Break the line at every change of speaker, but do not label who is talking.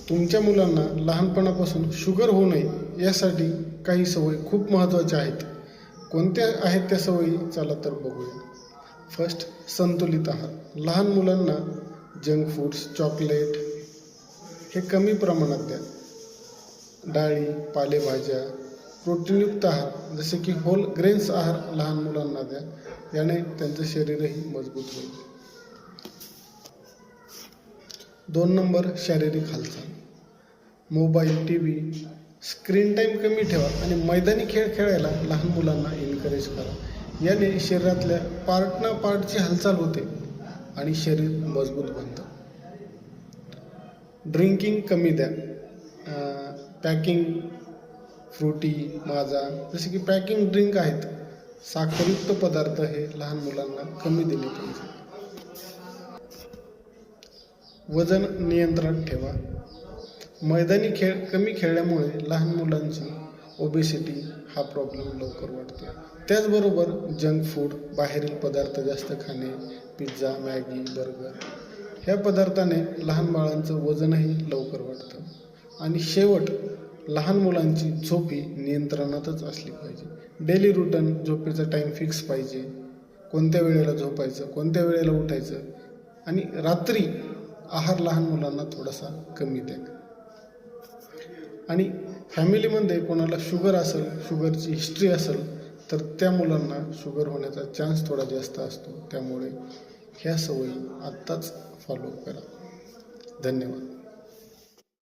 तुमच्या मुलांना लहानपणापासून शुगर होऊ नये यासाठी काही सवयी खूप महत्त्वाच्या आहेत. कोणत्या आहेत त्या सवयी चला तर बघूया. फर्स्ट, संतुलित आहार. लहान मुलांना जंक फूड्स, चॉकलेट हे कमी प्रमाणात द्या. डाळी, पालेभाज्या, प्रोटीनयुक्त आहार जसे की होल ग्रेन्स आहार लहान मुलांना द्या. याने त्यांचं शरीरही मजबूत होईल. 2 नंबर, शारीरिक हालचाल. मोबाईल, TV, स्क्रीन टाईम कमी ठेवा आणि मैदानी खेळ खेळायला लहान मुलांना एनकरेज करा. याने शरीरातल्या पार्टची हालचाल होते आणि शरीर मजबूत बनतं. ड्रिंकिंग कमी द्या. पॅकिंग फ्रुटी, माझा जसे की पॅकिंग ड्रिंक आहेत, साखरयुक्त पदार्थ हे लहान मुलांना कमी दिले पाहिजे. वजन नियंत्रणात ठेवा. मैदानी खेळ कमी खेळल्यामुळे लहान मुलांची ओबेसिटी हा प्रॉब्लेम लवकर वाढतो. त्याचबरोबर जंक फूड, बाहेरील पदार्थ जास्त खाणे, पिझ्झा, मॅगी, बर्गर ह्या पदार्थाने लहान बाळांचं वजनही लवकर वाढतं. आणि शेवट, लहान मुलांची झोप ही नियंत्रणातच असली पाहिजे. डेली रुटीन, झोपेचा टाईम फिक्स पाहिजे. कोणत्या वेळेला झोपायचं, कोणत्या वेळेला उठायचं. आणि रात्री आहार लहान मुलांना थोडासा कमी द्या. आणि फॅमिलीमध्ये कोणाला शुगर असेल, शुगरची हिस्ट्री असेल तर त्या मुलांना शुगर होण्याचा चान्स थोडा जास्त असतो. त्यामुळे ह्या सवयी आत्ताच फॉलो करा. धन्यवाद.